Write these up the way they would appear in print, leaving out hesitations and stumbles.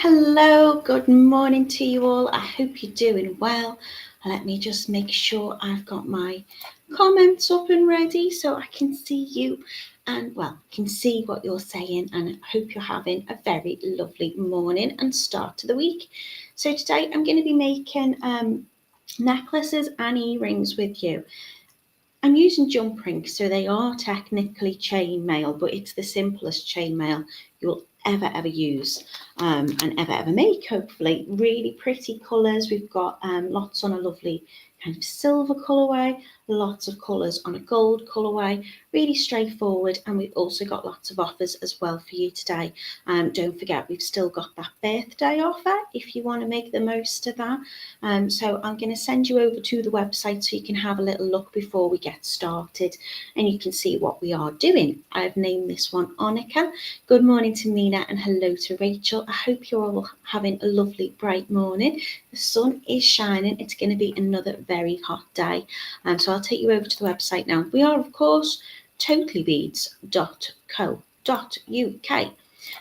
Hello, good morning to you all. I hope you're doing well. Let me just make sure I've got my comments up and ready so I can see you and can see what you're saying, and I hope you're having a very lovely morning and start to the week. So today I'm going to be making necklaces and earrings with you. I'm using jump rings, so they are technically chainmaille, but it's the simplest chainmaille you'll ever use and ever make, hopefully. Really pretty colours. We've got lots on a lovely kind of silver colourway, lots of colours on a gold colourway, really straightforward, and we've also got lots of offers as well for you today. Don't forget, we've still got that birthday offer if you want to make the most of that. So I'm going to send you over to the website so you can have a little look before we get started and you can see what we are doing. I've named this one Onika. Good morning to Mina and hello to Rachel. I hope you're all having a lovely bright morning. The sun is shining. It's going to be another very hot day. So I'll take you over to the website now. We are, of course, totallybeads.co.uk.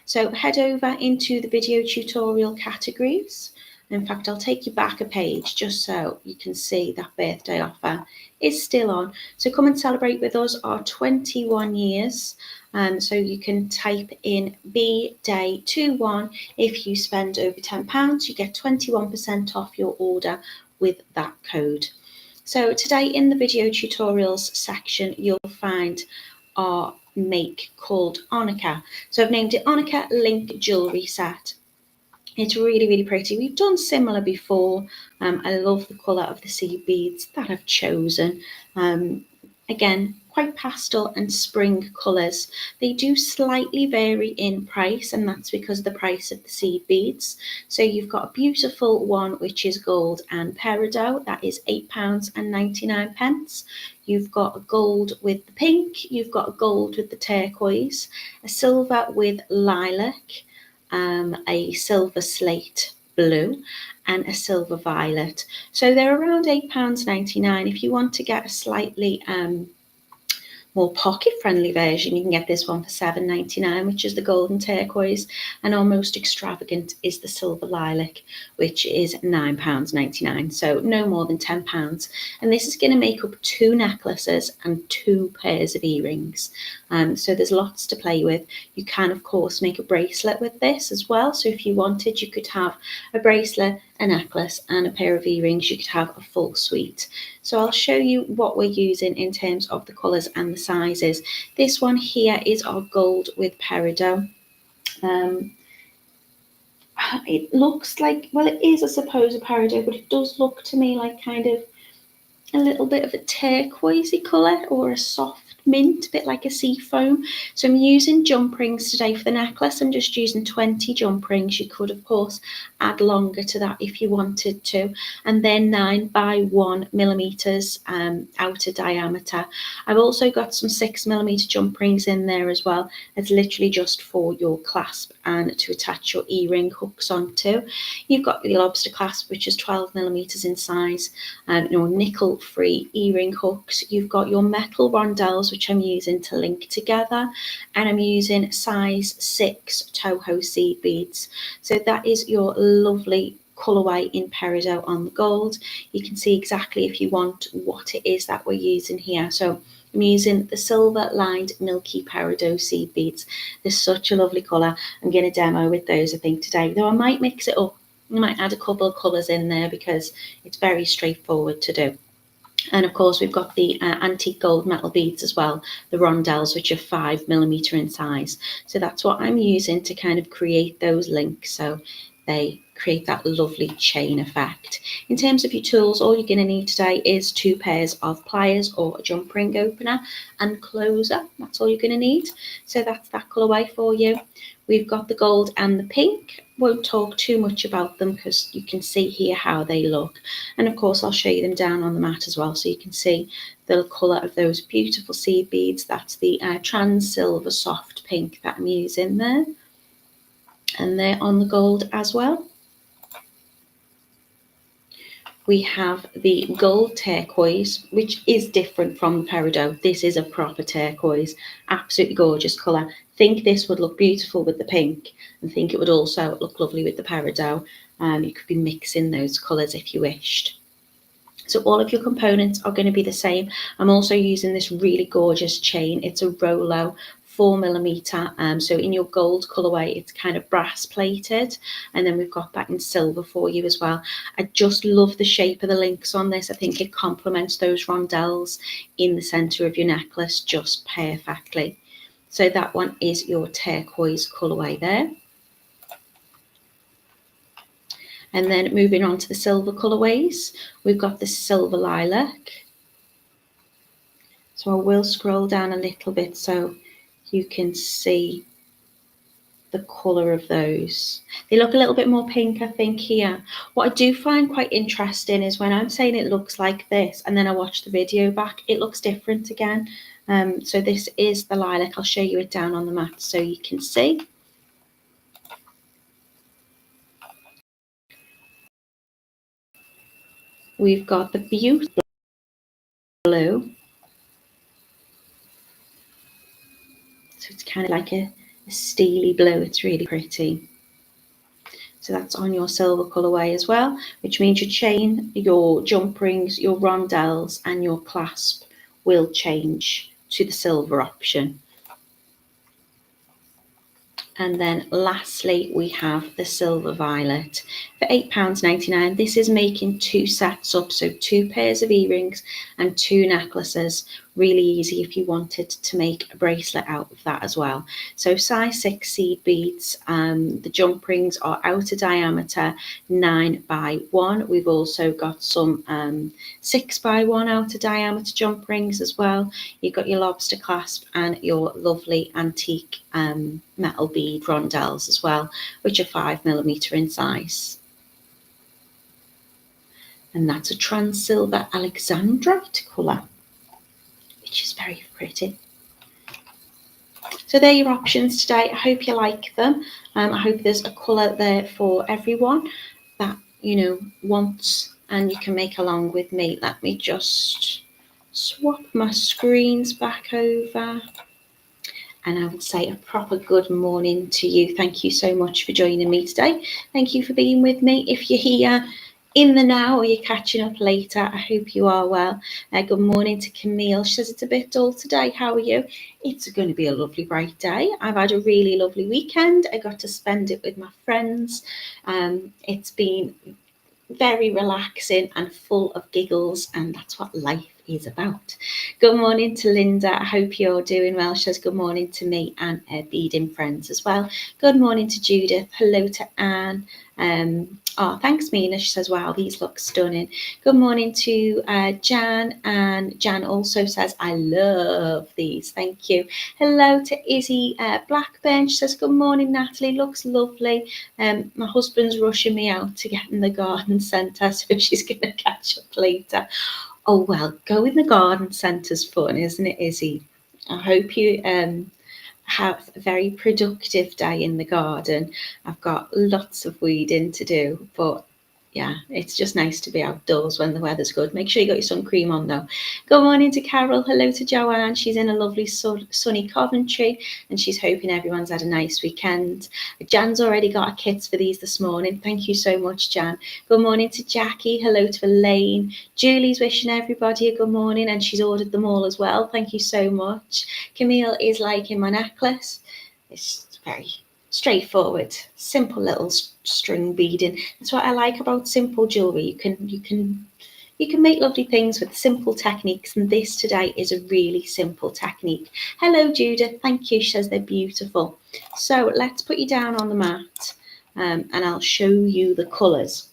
So head over into the video tutorial categories. In fact, I'll take you back a page just so you can see that birthday offer is still on. So come and celebrate with us our 21 years. So you can type in BDay21. If you spend over £10, you get 21% off your order with that code. So today in the video tutorials section, you'll find our make called Onika. So I've named it Onika Link Jewellery Set. It's really pretty. We've done similar before. I love the colour of the seed beads that I've chosen. Again, quite pastel and spring colours. They do slightly vary in price, and that's because of the price of the seed beads. So you've got a beautiful one which is gold and peridot, that is £8.99. You've got a gold with the pink, you've got a gold with the turquoise, a silver with lilac, a silver slate blue, and a silver violet. So they're around £8.99. If you want to get a slightly more pocket-friendly version, you can get this one for £7.99, which is the golden turquoise, and our most extravagant is the silver lilac, which is £9.99, so no more than £10. And this is going to make up 2 necklaces and 2 pairs of earrings. So there's lots to play with. You can, of course, make a bracelet with this as well. So if you wanted, you could have a bracelet, a necklace, and a pair of earrings. You could have a full suite. So I'll show you what we're using in terms of the colours and the sizes. This one here is our gold with peridot. It looks like, well, it is, I suppose, a peridot, but it does look to me like kind of a little bit of a turquoisey colour or a soft mint, a bit like a sea foam. So I'm using jump rings today for the necklace. I'm just using 20 jump rings. You could, of course, add longer to that if you wanted to. And then 9 by 1 millimeters outer diameter. I've also got some 6mm jump rings in there as well. It's literally just for your clasp and to attach your earring hooks onto. You've got the lobster clasp, which is 12mm in size, and your nickel-free earring hooks. You've got your metal rondelles, which I'm using to link together, and I'm using size 6 Toho seed beads. So that is your lovely colorway in peridot on the gold. You can see exactly, if you want, what it is that we're using here. So I'm using the silver lined milky peridot seed beads. They're such a lovely colour. I'm going to demo with those, I think, today, though I might mix it up. I might add a couple of colours in there because it's very straightforward to do. And of course, we've got the antique gold metal beads as well, the Rondelles, which are 5mm in size. So that's what I'm using to kind of create those links, so they create that lovely chain effect. In terms of your tools, all you're going to need today is 2 pairs of pliers or a jump ring opener and closer. That's all you're going to need. So that's that colourway for you. We've got the gold and the pink. Won't talk too much about them because you can see here how they look. And of course, I'll show you them down on the mat as well, so you can see the colour of those beautiful seed beads. That's the trans silver soft pink that I'm using there. And they're on the gold as well. We have the gold turquoise, which is different from the peridot. This is a proper turquoise, absolutely gorgeous colour. think this would look beautiful with the pink, and think it would also look lovely with the peridot. You could be mixing those colours if you wished. So all of your components are going to be the same. I'm also using this really gorgeous chain. It's a Rolo 4mm. So in your gold colourway, it's kind of brass plated, and then we've got that in silver for you as well. I just love the shape of the links on this. I think it complements those rondelles in the centre of your necklace just perfectly. So that one is your turquoise colourway there. And then moving on to the silver colourways, we've got the silver lilac. So I will scroll down a little bit so you can see the colour of those. They look a little bit more pink, I think, here. What I do find quite interesting is when I'm saying it looks like this and then I watch the video back, it looks different again. So this is the lilac. I'll show you it down on the mat so you can see. We've got the beautiful blue. So it's kind of like a steely blue. It's really pretty. So that's on your silver colourway as well, which means your chain, your jump rings, your rondelles and your clasp will change to the silver option. And then lastly, we have the silver violet for £8.99. This is making 2 sets up, so 2 pairs of earrings and 2 necklaces. Really easy if you wanted to make a bracelet out of that as well. So size 6 seed beads. The jump rings are outer diameter 9x1. We've also got some 6x1 outer diameter jump rings as well. You've got your lobster clasp and your lovely antique metal bead rondelles as well, which are 5mm in size. And that's a trans silver alexandrite colour, which is very pretty. So they're your options today. I hope you like them. I hope there's a colour there for everyone that wants, and you can make along with me. Let me just swap my screens back over. And I will say a proper good morning to you. Thank you so much for joining me today. Thank you for being with me. If you're here in the now or you're catching up later, I hope you are well. Good morning to Camille. She says it's a bit dull today. How are you? It's going to be a lovely bright day. I've had a really lovely weekend. I got to spend it with my friends. It's been very relaxing and full of giggles, and that's what life is about. Good morning to Linda. I hope you're doing well. She says good morning to me and beading friends as well. Good morning to Judith. Hello to Anne. Oh, thanks, Mina. She says, wow, these look stunning. Good morning to Jan, and Jan also says, I love these. Thank you. Hello to Izzy Blackburn. She says, good morning, Natalie. Looks lovely. My husband's rushing me out to get in the garden centre, so she's going to catch up later. Oh, well, go in the garden centre's fun, isn't it, Izzy? I hope you have a very productive day in the garden. I've got lots of weeding to do, but yeah, it's just nice to be outdoors when the weather's good. Make sure you got your sun cream on though. Good morning to Carol. Hello to Joanne. She's in a lovely sunny Coventry, and she's hoping everyone's had a nice weekend. Jan's already got our kits for these this morning. Thank you so much, Jan. Good morning to Jackie. Hello to Elaine. Julie's wishing everybody a good morning, and she's ordered them all as well. Thank you so much. Camille is liking my necklace. It's very straightforward, simple little string beading. That's what I like about simple jewellery. You can make lovely things with simple techniques, and this today is a really simple technique. Hello, Judith. Thank you. She says they're beautiful. So let's put you down on the mat, and I'll show you the colours.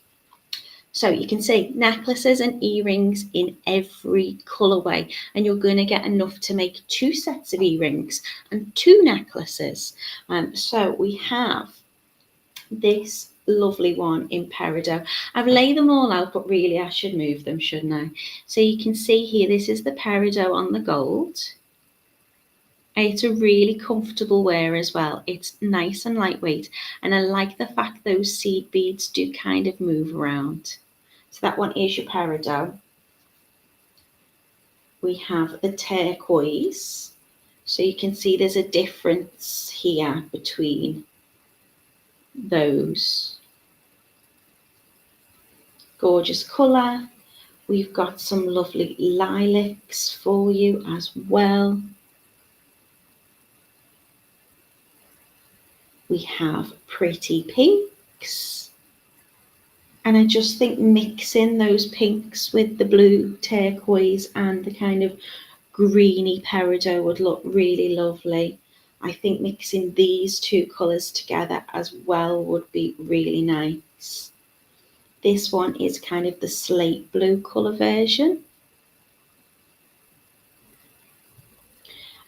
So you can see necklaces and earrings in every colourway, and you're going to get enough to make 2 sets of earrings and 2 necklaces. So we have this lovely one in peridot. I've laid them all out, but really I should move them, shouldn't I? So you can see here, this is the peridot on the gold. It's a really comfortable wear as well. It's nice and lightweight, and I like the fact those seed beads do kind of move around. So that one is your peridot. We have the turquoise. So you can see there's a difference here between those. Gorgeous colour. We've got some lovely lilacs for you as well. We have pretty pinks. And I just think mixing those pinks with the blue turquoise and the kind of greeny peridot would look really lovely. I think mixing these two colours together as well would be really nice. This one is kind of the slate blue colour version.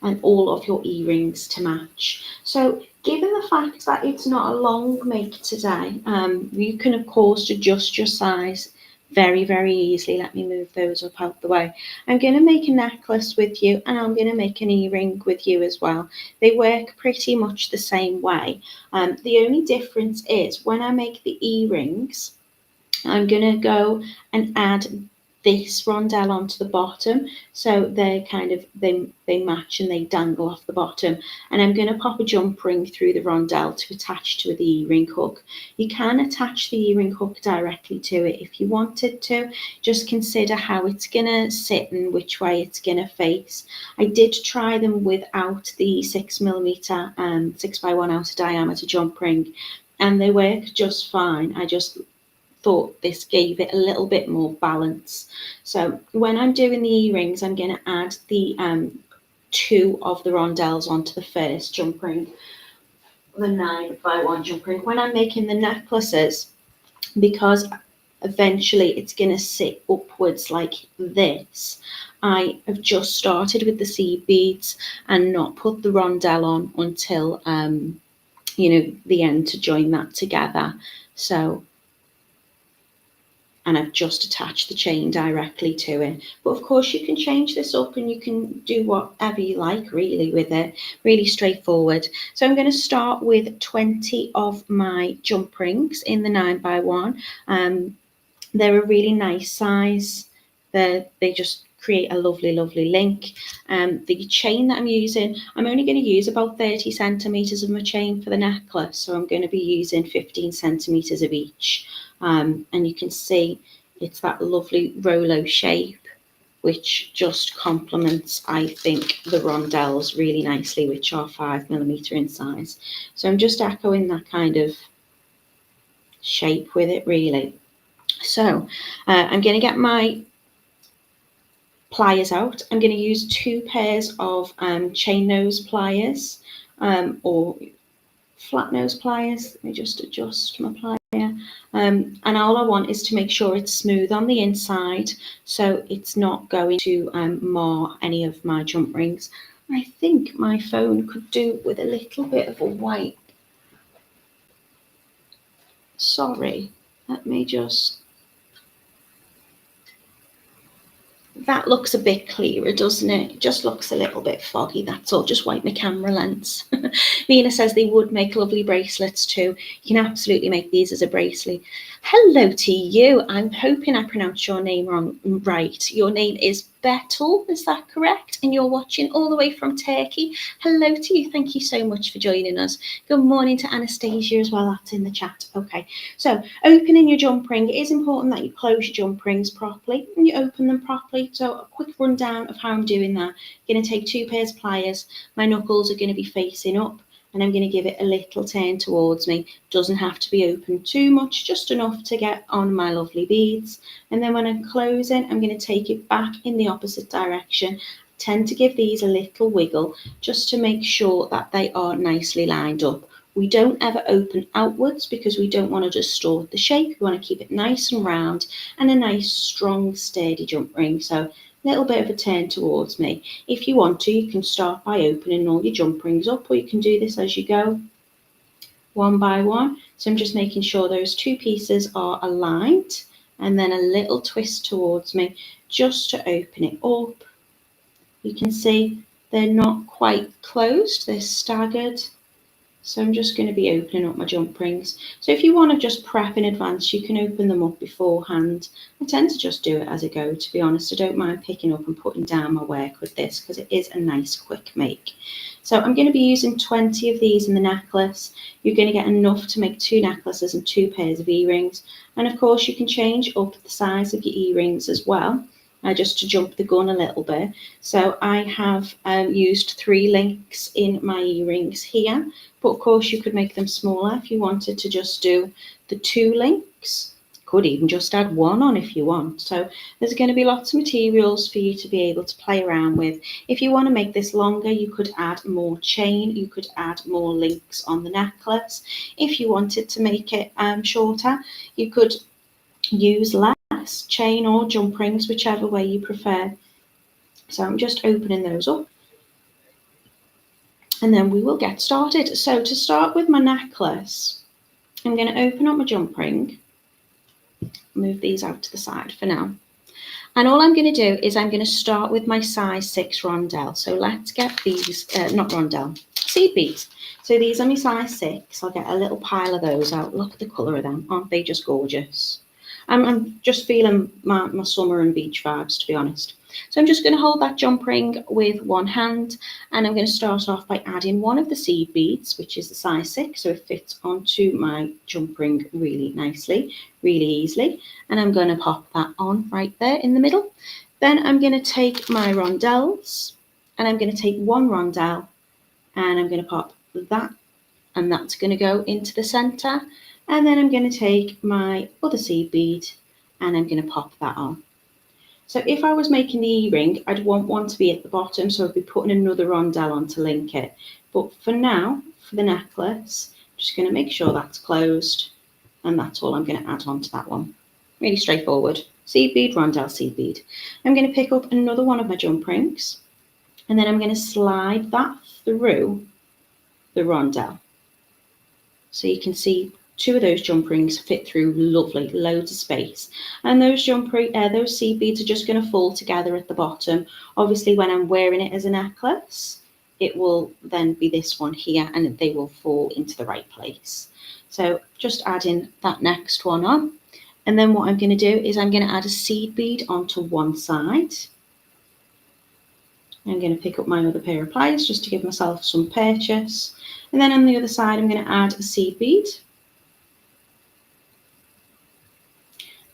And all of your earrings to match. So given the fact that it's not a long make today, you can of course adjust your size very, very easily. Let me move those up out the way. I'm going to make a necklace with you, and I'm going to make an earring with you as well. They work pretty much the same way. The only difference is when I make the earrings, I'm going to go and add this rondelle onto the bottom, so they're kind of they match and they dangle off the bottom, and I'm going to pop a jump ring through the rondelle to attach to the earring hook. You can attach the earring hook directly to it if you wanted to. Just consider how it's going to sit and which way it's going to face. I did try them without the 6mm 6x1 outer diameter jump ring, and they work just fine. I just thought this gave it a little bit more balance. So when I'm doing the earrings, I'm going to add the 2 of the rondelles onto the first jump ring, the 9x1 jump ring. When I'm making the necklaces, because eventually it's going to sit upwards like this, I have just started with the seed beads and not put the rondelle on until the end to join that together. So, and I've just attached the chain directly to it. But of course you can change this up and you can do whatever you like really with it, really straightforward. So I'm going to start with 20 of my jump rings in the 9x1. They're a really nice size. They just create a lovely, lovely link. The chain that I'm using, I'm only going to use about 30 centimetres of my chain for the necklace, so I'm going to be using 15 centimetres of each. And you can see it's that lovely Rolo shape, which just complements, I think, the rondelles really nicely, which are 5mm in size. So I'm just echoing that kind of shape with it, really. So I'm going to get my pliers out. I'm going to use 2 pairs of chain nose pliers or flat nose pliers. Let me just adjust my plier. And all I want is to make sure it's smooth on the inside, so it's not going to mar any of my jump rings. I think my phone could do with a little bit of a wipe. Sorry, let me just... That looks a bit clearer, doesn't it? It just looks a little bit foggy, that's all. Just wipe my camera lens. Mina says they would make lovely bracelets too. You can absolutely make these as a bracelet. Hello to you. I'm hoping I pronounced your name right. Your name is Betul, is that correct? And you're watching all the way from Turkey. Hello to you. Thank you so much for joining us. Good morning to Anastasia as well. That's in the chat. Okay, so opening your jump ring, it is important that you close your jump rings properly and you open them properly. So a quick rundown of how I'm doing that. I'm going to take 2 pairs of pliers. My knuckles are going to be facing up, and I'm going to give it a little turn towards me. Doesn't have to be open too much, just enough to get on my lovely beads. And then when I'm closing, I'm going to take it back in the opposite direction. I tend to give these a little wiggle just to make sure that they are nicely lined up. We don't ever open outwards because we don't want to distort the shape. We want to keep it nice and round and a nice, strong, sturdy jump ring. So little bit of a turn towards me. If you want to, you can start by opening all your jump rings up, or you can do this as you go, one by one. So I'm just making sure those 2 pieces are aligned, and then a little twist towards me just to open it up. You can see they're not quite closed, they're staggered. So I'm just going to be opening up my jump rings. So if you want to just prep in advance, you can open them up beforehand. I tend to just do it as I go, to be honest. I don't mind picking up and putting down my work with this because it is a nice quick make. So I'm going to be using 20 of these in the necklace. You're going to get enough to make 2 necklaces and 2 pairs of earrings. And of course you can change up the size of your earrings as well. Just to jump the gun a little bit. So I have used 3 links in my earrings here, but of course you could make them smaller if you wanted to just do the 2 links. Could even just add 1 on if you want. So there's going to be lots of materials for you to be able to play around with. If you want to make this longer, you could add more chain, you could add more links on the necklace. If you wanted to make it shorter, you could use less chain or jump rings, whichever way you prefer. So I'm just opening those up and then we will get started. So to start with my necklace, I'm going to open up my jump ring, move these out to the side for now. And all I'm going to do is I'm going to start with my size 6 rondelle. So let's get these, not rondelle, seed beads. So these are my size 6. I'll get a little pile of those out. Look at the colour of them. Aren't they just gorgeous? I'm just feeling my summer and beach vibes, to be honest. So I'm just going to hold that jump ring with one hand, and I'm going to start off by adding one of the seed beads, which is the size 6, so it fits onto my jump ring really nicely, really easily. And I'm going to pop that on right there in the middle. Then I'm going to take my rondelles, and I'm going to take 1 rondelle, and I'm going to pop that, and that's going to go into the center. And then I'm going to take my other seed bead and I'm going to pop that on. So if I was making the earring, I'd want one to be at the bottom, so I'd be putting another rondelle on to link it. But for now, for the necklace, I'm just going to make sure that's closed, and that's all I'm going to add on to that one. Really straightforward. Seed bead, rondelle, seed bead. I'm going to pick up another one of my jump rings, and then I'm going to slide that through the rondelle. So you can see 2 of those jump rings fit through lovely, loads of space. And those those seed beads are just going to fall together at the bottom. Obviously, when I'm wearing it as a necklace, it will then be this one here and they will fall into the right place. So just adding that next one on. And then what I'm going to do is I'm going to add a seed bead onto one side. I'm going to pick up my other pair of pliers just to give myself some purchase. And then on the other side, I'm going to add a seed bead.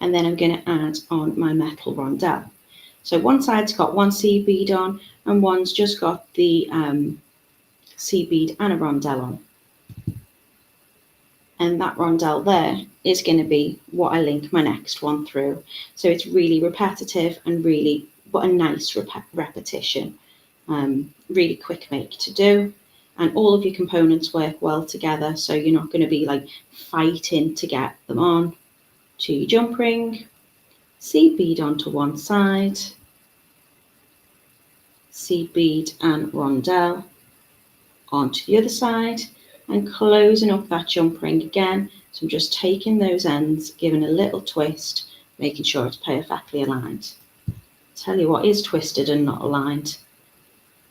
And then I'm going to add on my metal rondelle. So one side's got 1 seed bead on and one's just got the seed bead and a rondelle on. And that rondelle there is going to be what I link my next one through. So it's really repetitive and really, what a nice repetition. Really quick make to do. And all of your components work well together, so you're not going to be like fighting to get them on. To your jump ring, seed bead onto one side, seed bead and rondelle onto the other side, and closing up that jump ring again. So I'm just taking those ends, giving a little twist, making sure it's perfectly aligned. Tell you what is twisted and not aligned: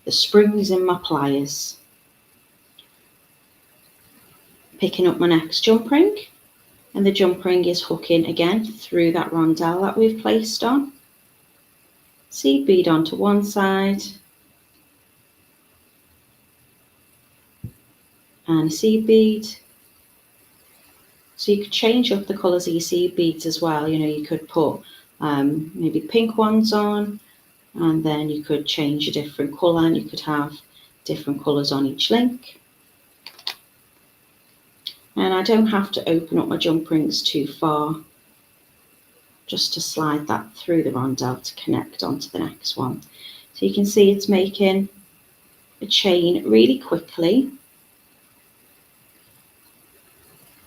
the springs in my pliers. Picking up my next jump ring, and the jump ring is hooking again through that rondelle that we've placed on. Seed bead onto one side, and a seed bead. So you could change up the colours of your seed beads as well. You know, you could put maybe pink ones on, and then you could change a different colour, and you could have different colours on each link. And I don't have to open up my jump rings too far, just to slide that through the rondelle to connect onto the next one. So you can see it's making a chain really quickly,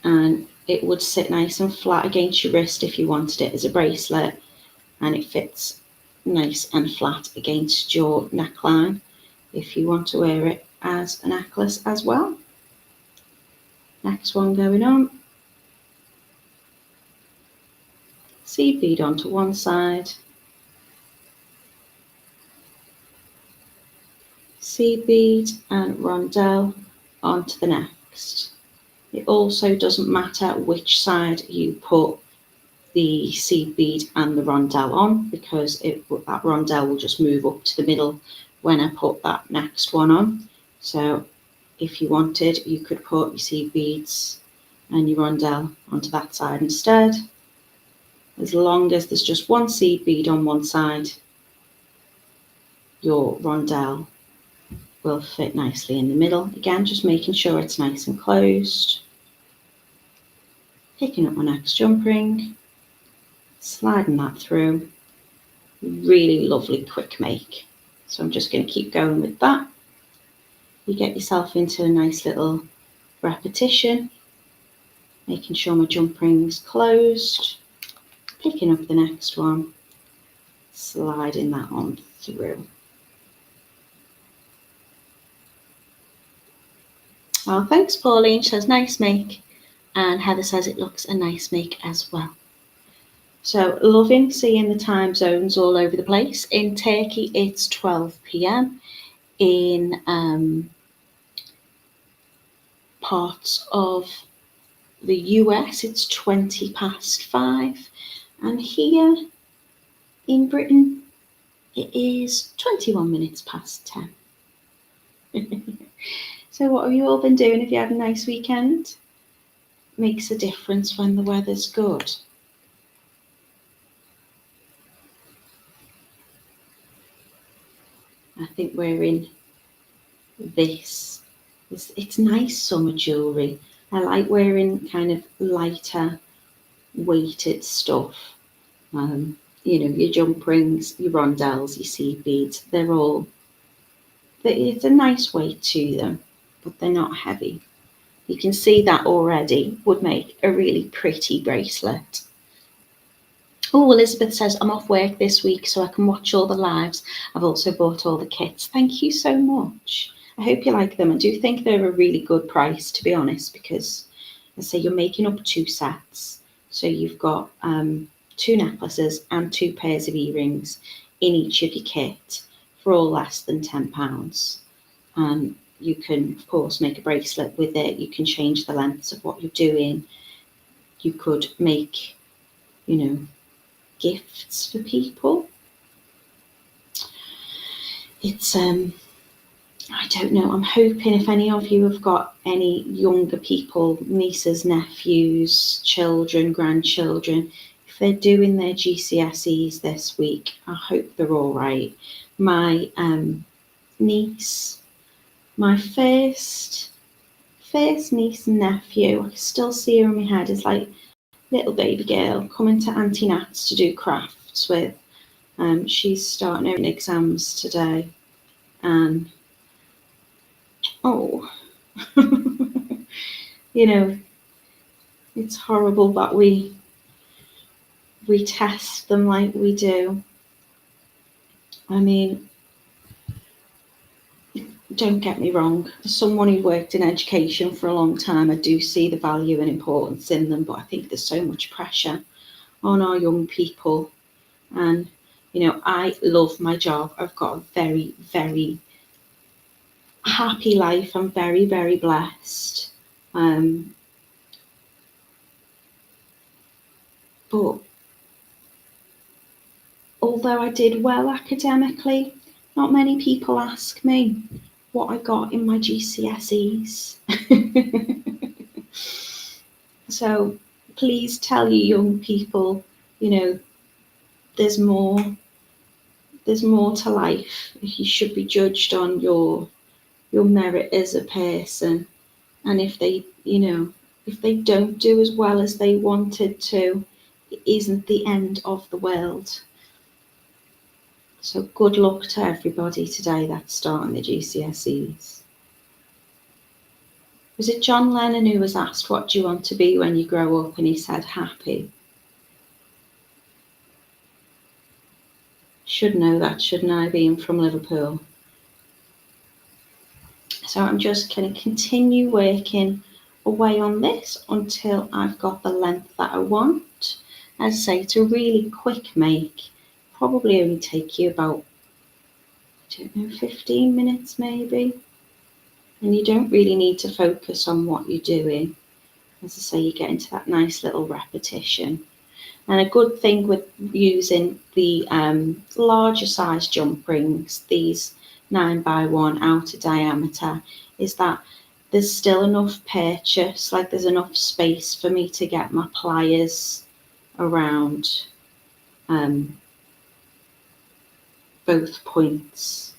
and it would sit nice and flat against your wrist if you wanted it as a bracelet, and it fits nice and flat against your neckline if you want to wear it as a necklace as well. Next one going on. Seed bead onto one side, seed bead and rondelle onto the next. next. It also doesn't matter which side you put the seed bead and the rondelle on, because that rondelle will just move up to the middle when I put that next one on. So if you wanted, you could put your seed beads and your rondelle onto that side instead. As long as there's just one seed bead on one side, your rondelle will fit nicely in the middle. Again, just making sure it's nice and closed. Picking up my next jump ring, sliding that through. Really lovely quick make. So I'm just going to keep going with that. You get yourself into a nice little repetition, making sure my jump ring's closed, picking up the next one, sliding that on through. Oh, thanks Pauline, she says nice make, and Heather says it looks a nice make as well. So loving seeing the time zones all over the place. In Turkey it's 12 p.m. In parts of the US it's 20 past 5, and here in Britain it is 21 minutes past 10. So what have you all been doing? Have you had a nice weekend? Makes a difference when the weather's good. I think we're in this. It's nice summer jewellery. I like wearing kind of lighter weighted stuff. You know, your jump rings, your rondelles, your seed beads, it's a nice weight to them, but they're not heavy. You can see that already would make a really pretty bracelet. Oh, Elizabeth says, I'm off work this week so I can watch all the lives. I've also bought all the kits. Thank you so much. I hope you like them. I do think they're a really good price, to be honest, because I say you're making up 2 sets. So you've got 2 necklaces and 2 pairs of earrings in each of your kit for all less than £10. And you can, of course, make a bracelet with it. You can change the lengths of what you're doing. You could make, you know, gifts for people. It's I don't know, I'm hoping if any of you have got any younger people, nieces, nephews, children, grandchildren, if they're doing their GCSEs this week, I hope they're all right. My niece, my first niece and nephew, I can still see her in my head, is like little baby girl coming to Auntie Nat's to do crafts with. She's starting her exams today, and oh, you know, it's horrible that we test them like we do. I mean, don't get me wrong, as someone who worked in education for a long time, I do see the value and importance in them, but I think there's so much pressure on our young people. And, you know, I love my job. I've got a very, very happy life. I'm very, very blessed. But although I did well academically, not many people ask me what I got in my GCSEs. So please tell your young people, you know, there's more to life. You should be judged on your merit as a person, and if they, you know, if they don't do as well as they wanted to, it isn't the end of the world. So good luck to everybody today that's starting the GCSEs. Was it John Lennon who was asked, what do you want to be when you grow up? And he said, happy. Should know that, shouldn't I, being from Liverpool? So I'm just going to continue working away on this until I've got the length that I want. As I say, it's a really quick make. Probably only take you about, I don't know, 15 minutes maybe. And you don't really need to focus on what you're doing. As I say, you get into that nice little repetition. And a good thing with using the larger size jump rings, these 9x1 outer diameter, is that there's still enough purchase, like there's enough space for me to get my pliers around both points.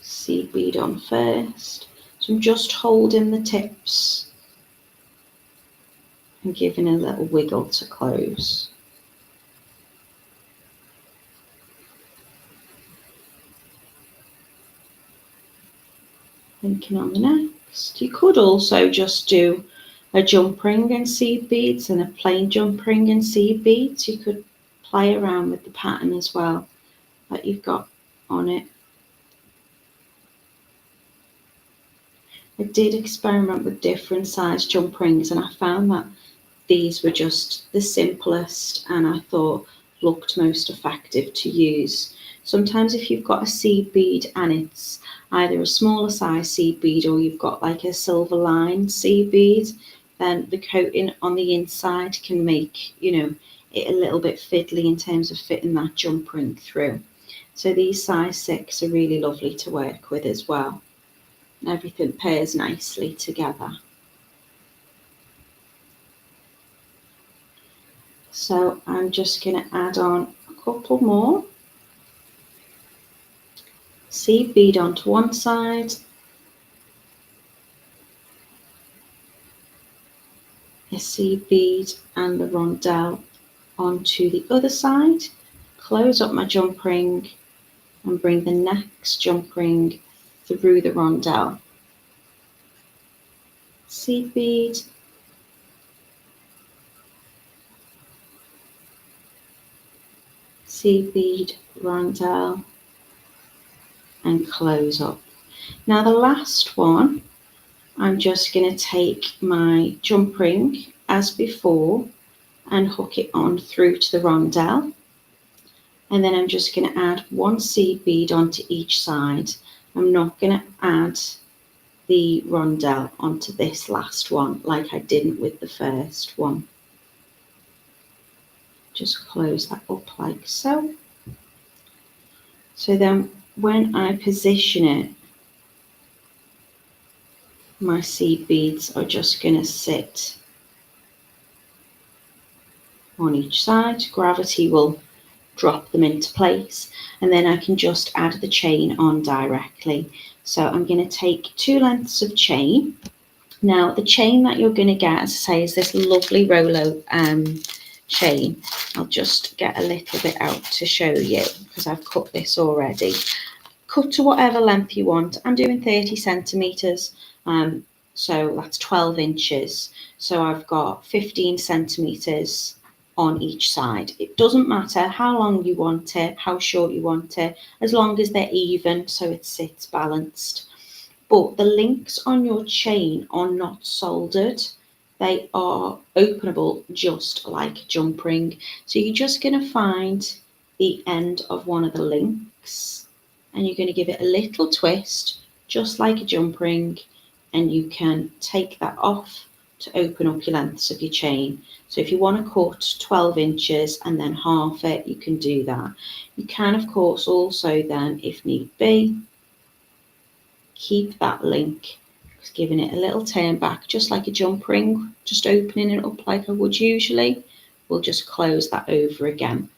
Seed bead on first. So I'm just holding the tips and giving a little wiggle to close. Thinking on the next. You could also just do a jump ring and seed beads and a plain jump ring and seed beads. You could play around with the pattern as well that you've got on it. I did experiment with different size jump rings and I found that these were just the simplest and I thought looked most effective to use. Sometimes if you've got a seed bead and it's either a smaller size seed bead or you've got like a silver lined seed bead, then the coating on the inside can make, it a little bit fiddly in terms of fitting that jump ring through. So these size 6 are really lovely to work with as well. Everything pairs nicely together. So I'm just going to add on a couple more. Seed bead onto one side, a seed bead and the rondelle onto the other side, close up my jump ring and bring the next jump ring through the rondelle. Seed bead, seed bead, rondelle and close up. Now the last one, I'm just going to take my jump ring as before and hook it on through to the rondelle. And then I'm just going to add one seed bead onto each side. I'm not going to add the rondelle onto this last one like I didn't with the first one. Just close that up like so. So then when I position it, my seed beads are just going to sit on each side. Gravity will drop them into place and then I can just add the chain on directly. So I'm going to take 2 lengths of chain. Now the chain that you're going to get, as I say, is this lovely Rolo chain. I'll just get a little bit out to show you because I've cut this already. Cut to whatever length you want. I'm doing 30 centimetres, so that's 12 inches. So I've got 15 centimetres on each side. It doesn't matter how long you want it, how short you want it, as long as they're even so it sits balanced. But the links on your chain are not soldered. They are openable just like a jump ring. So you're just going to find the end of one of the links and you're going to give it a little twist just like a jump ring and you can take that off to open up your lengths of your chain. So if you want to cut 12 inches and then half it, you can do that. You can of course also then, if need be, keep that link, just giving it a little turn back just like a jump ring, just opening it up like I would usually. We'll just close that over again.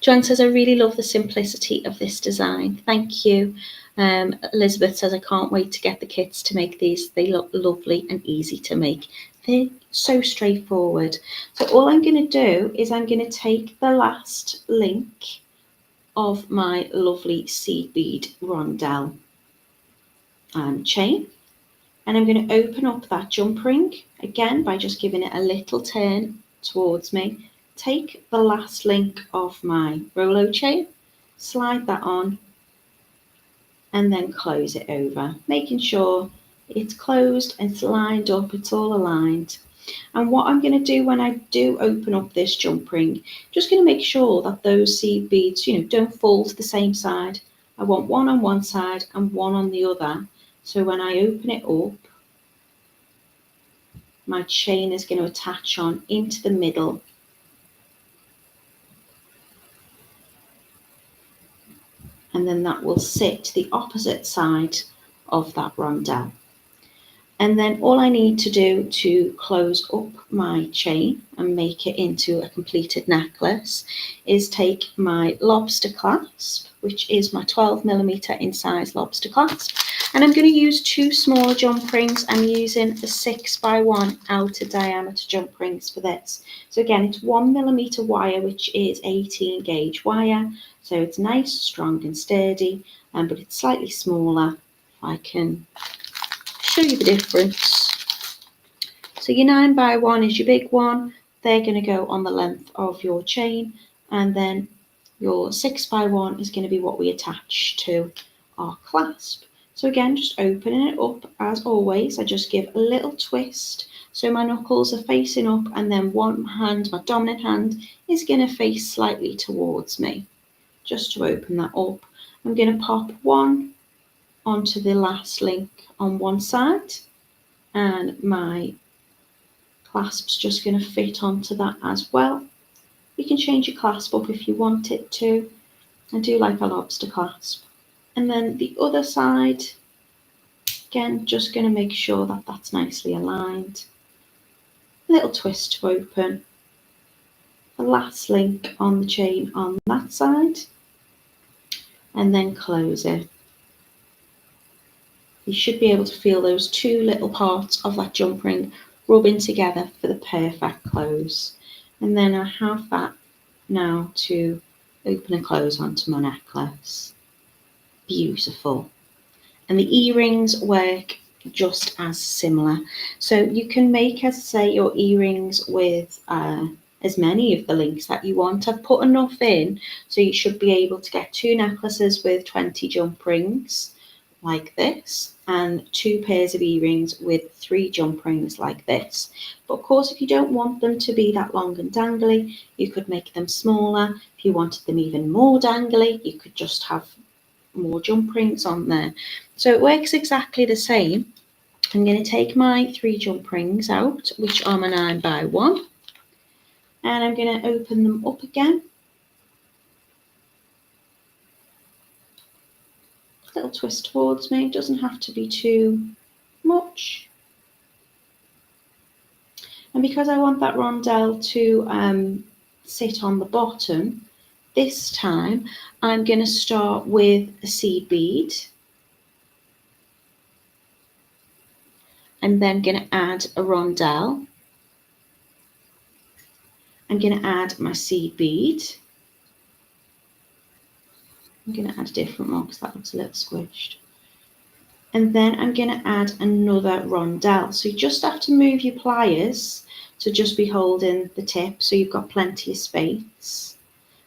John says, I really love the simplicity of this design. Thank you. Elizabeth says, I can't wait to get the kits to make these. They look lovely and easy to make. They're so straightforward. So all I'm going to do is I'm going to take the last link of my lovely seed bead rondelle chain and I'm going to open up that jump ring again by just giving it a little turn towards me. Take the last link of my Rolo chain, slide that on and then close it over, making sure it's closed, it's lined up, it's all aligned. And what I'm going to do when I do open up this jump ring, just going to make sure that those seed beads, don't fall to the same side. I want one on one side and one on the other. So when I open it up, my chain is going to attach on into the middle. And then that will sit to the opposite side of that rondelle. And then all I need to do to close up my chain and make it into a completed necklace is take my lobster clasp, which is my 12mm in size lobster clasp. And I'm going to use two smaller jump rings. I'm using the 6x1 outer diameter jump rings for this. So again, it's 1mm wire, which is 18 gauge wire. So it's nice, strong and sturdy, but it's slightly smaller. I can show you the difference. So your 9x1 is your big one. They're going to go on the length of your chain, and then your 6x1 is going to be what we attach to our clasp. So again, just opening it up as always, I just give a little twist so my knuckles are facing up, and then one hand, my dominant hand, is going to face slightly towards me. Just to open that up, I'm going to pop one onto the last link on one side, and my clasp's just going to fit onto that as well. You can change your clasp up if you want it to. I do like a lobster clasp. And then the other side, again, just going to make sure that that's nicely aligned. A little twist to open. The last link on the chain on that side, and then close it. You should be able to feel those two little parts of that jump ring rubbing together for the perfect close. And then I have that now to open and close onto my necklace. Beautiful. And the earrings work just as similar. So you can make, as I say, your earrings with as many of the links that you want. I've put enough in, so you should be able to get 2 necklaces with 20 jump rings like this, and 2 pairs of earrings with 3 jump rings like this. But of course, if you don't want them to be that long and dangly, you could make them smaller. If you wanted them even more dangly, you could just have more jump rings on there. So it works exactly the same. I'm going to take my 3 jump rings out, which are my 9x1, and I'm going to open them up again. Little twist towards me, it doesn't have to be too much. And because I want that rondelle to sit on the bottom, this time I'm going to start with a seed bead, and then going to add a rondelle. I'm going to add my seed bead. I'm going to add a different one because that looks a little squished. And then I'm going to add another rondelle. So you just have to move your pliers to just be holding the tip, so you've got plenty of space.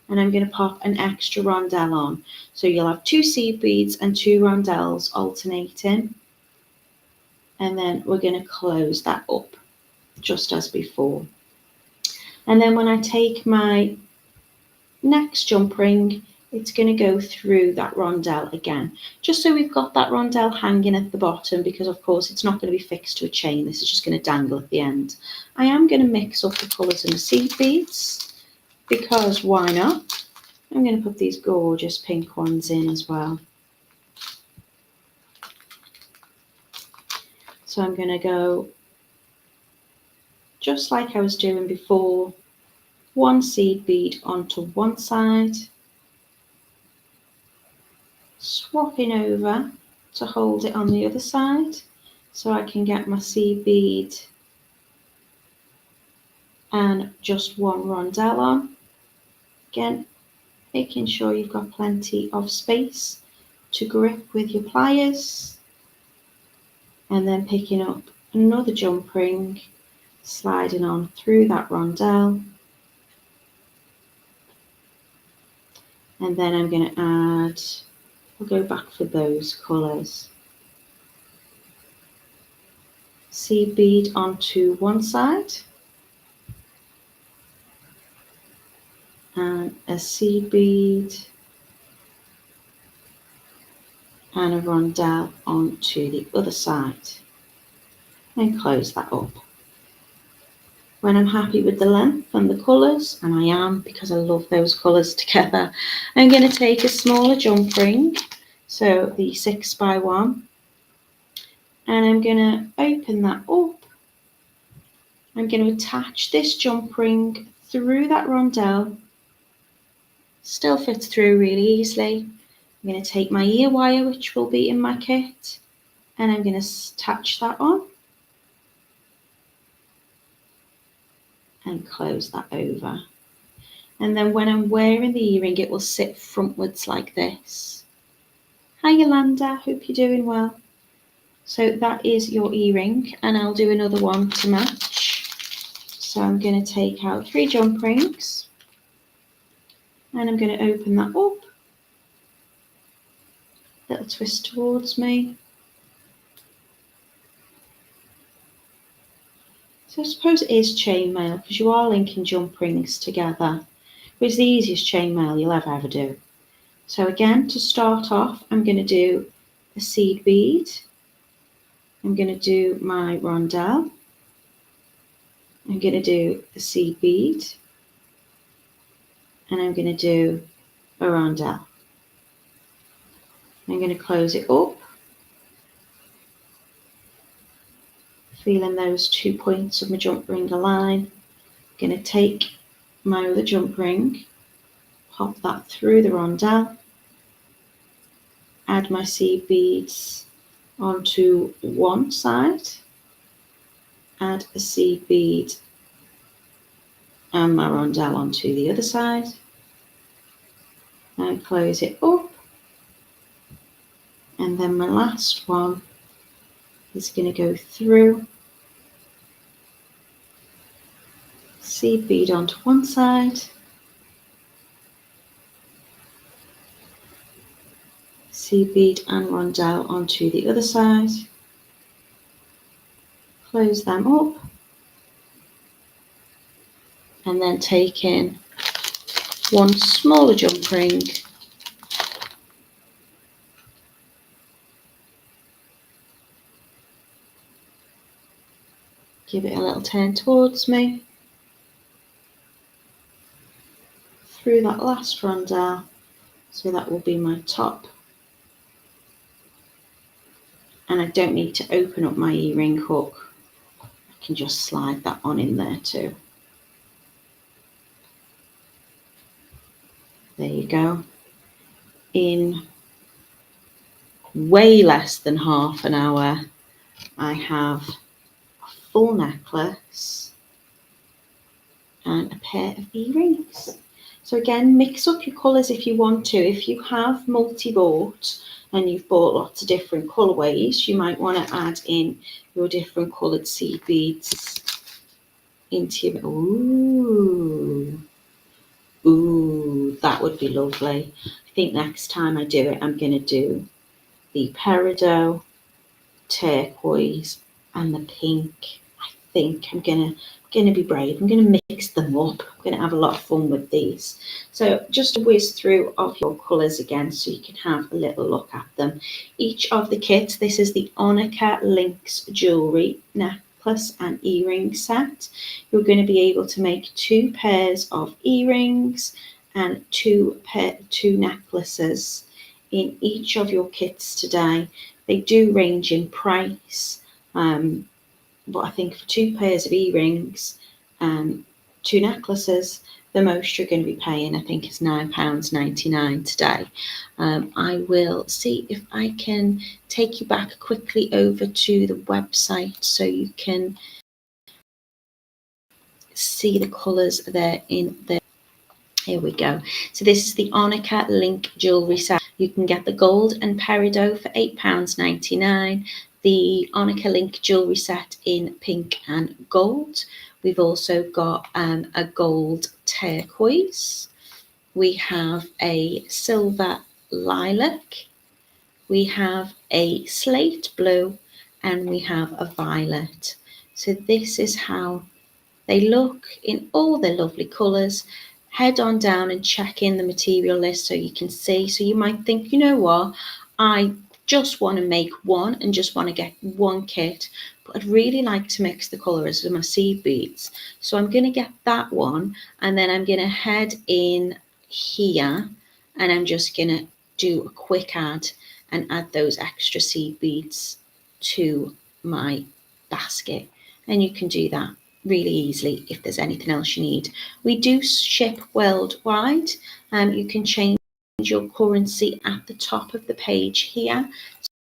And I'm going to pop an extra rondelle on. So you'll have 2 seed beads and 2 rondelles alternating. And then we're going to close that up just as before. And then when I take my next jump ring, it's going to go through that rondelle again, just so we've got that rondelle hanging at the bottom, because of course it's not going to be fixed to a chain. This is just going to dangle at the end. I am going to mix up the colours in the seed beads, because why not? I'm going to put these gorgeous pink ones in as well. So I'm going to go just like I was doing before, 1 seed bead onto one side, swapping over to hold it on the other side so I can get my seed bead and just 1 rondelle on. Again, making sure you've got plenty of space to grip with your pliers, and then picking up another jump ring, sliding on through that rondelle, and then I'm going to add, we'll go back for those colours, seed bead onto one side and a seed bead and a rondelle onto the other side, and close that up. When I'm happy with the length and the colours, and I am because I love those colours together, I'm going to take a smaller jump ring, so the 6x1, and I'm going to open that up. I'm going to attach this jump ring through that rondelle, still fits through really easily. I'm going to take my ear wire, which will be in my kit, and I'm going to attach that on and close that over. And then when I'm wearing the earring, it will sit frontwards like this. Hi Yolanda, hope you're doing well. So that is your earring, and I'll do another one to match. So I'm going to take out 3 jump rings, and I'm going to open that up. Little twist towards me. So I suppose it is chainmail because you are linking jump rings together. It's the easiest chainmail you'll ever do. So again, to start off, I'm going to do a seed bead. I'm going to do my rondelle. I'm going to do a seed bead. And I'm going to do a rondelle. I'm going to close it up, feeling those 2 points of my jump ring align. I'm going to take my other jump ring, pop that through the rondelle, add my seed beads onto one side, add a seed bead and my rondelle onto the other side, and close it up. And then my last one is going to go through, seed bead onto one side, seed bead and rondelle onto the other side, close them up, and then take in one smaller jump ring, give it a little turn towards me, through that last rondelle, so that will be my top, and I don't need to open up my earring hook, I can just slide that on in there too. There you go. In way less than half an hour, I have a full necklace and a pair of earrings. So again, mix up your colours if you want to. If you have multi-bought and you've bought lots of different colourways, you might want to add in your different coloured seed beads into your... Ooh, that would be lovely. I think next time I do it, I'm going to do the peridot, turquoise and the pink. I think I'm gonna be brave. I'm gonna mix them up. I'm gonna have a lot of fun with these. So just a whiz through of your colours again so you can have a little look at them. Each of the kits, this is the Onika Links jewellery necklace and earring set. You're going to be able to make 2 pairs of earrings and 2 necklaces in each of your kits today. They do range in price, but I think for 2 pairs of earrings and 2 necklaces, the most you're going to be paying, I think, is £9.99 today. I will see if I can take you back quickly over to the website so you can see the colours there in there. Here we go. So this is the Onika Link jewellery set. You can get the gold and peridot for £8.99. The Onika Link jewellery set in pink and gold. We've also got a gold turquoise. We have a silver lilac. We have a slate blue, and we have a violet. So this is how they look in all their lovely colours. Head on down and check in the material list so you can see. So you might think, you know what, I just want to make one and just want to get one kit, but I'd really like to mix the colours with my seed beads. So I'm going to get that one, and then I'm going to head in here, and I'm just going to do a quick add and add those extra seed beads to my basket. And you can do that really easily if there's anything else you need. We do ship worldwide. You can change your currency at the top of the page here,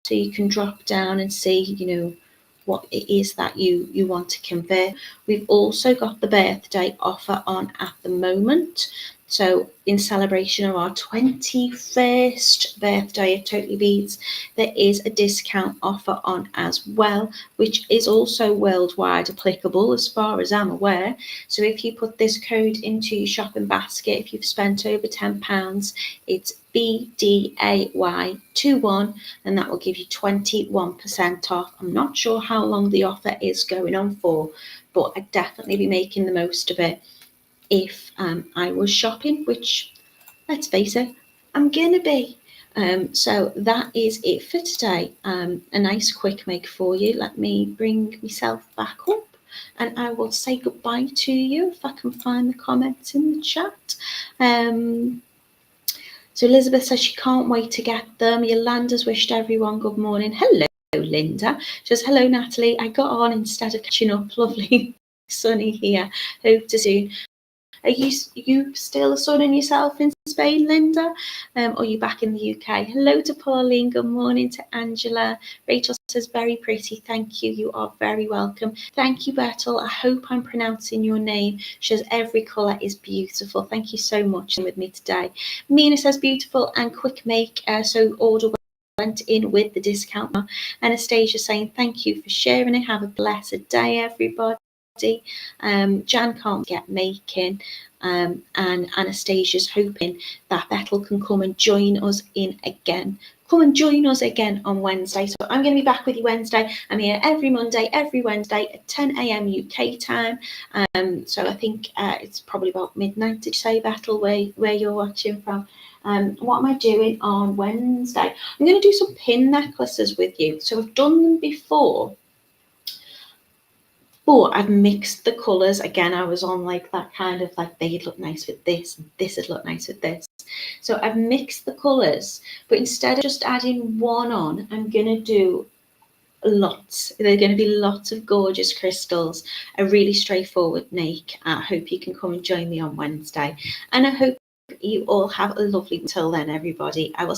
so you can drop down and see, you know, what it is that you want to convert. We've also got the birthday offer on at the moment. So in celebration of our 21st birthday at Totally Beads, there is a discount offer on as well, which is also worldwide applicable as far as I'm aware. So if you put this code into your shopping basket, if you've spent over £10, it's BDAY21, and that will give you 21% off. I'm not sure how long the offer is going on for, but I'd definitely be making the most of it if I was shopping, which, let's face it, I'm gonna be. So that is it for today. A nice quick make for you. Let me bring myself back up, and I will say goodbye to you if I can find the comments in the chat. So Elizabeth says she can't wait to get them. Yolanda's wished everyone good morning. Hello, Linda. She says, hello, Natalie. I got on instead of catching up. Lovely. Sunny here. Hope to soon. Are you still sunning yourself in Spain, Linda? Or are you back in the UK? Hello to Pauline. Good morning to Angela. Rachel says, very pretty. Thank you. You are very welcome. Thank you, Bertel. I hope I'm pronouncing your name. She says, every colour is beautiful. Thank you so much with me today. Mina says, beautiful and quick make. So order went in with the discount. Anastasia saying, thank you for sharing it. Have a blessed day, everybody. Jan can't get making, and Anastasia's hoping that Bethel can come and join us again on Wednesday. So I'm going to be back with you Wednesday. I'm here every Monday, every Wednesday at 10 a.m. UK time. So I think it's probably about midnight, did you say, Bethel, where you're watching from? What am I doing on Wednesday? I'm going to do some pin necklaces with you. So I've done them before, but I've mixed the colours. Again, I was on like that kind of like, they'd look nice with this, and this would look nice with this. So I've mixed the colours, but instead of just adding one on, I'm going to do lots. There are going to be lots of gorgeous crystals, a really straightforward make. I hope you can come and join me on Wednesday. And I hope you all have a lovely, until then, everybody. I will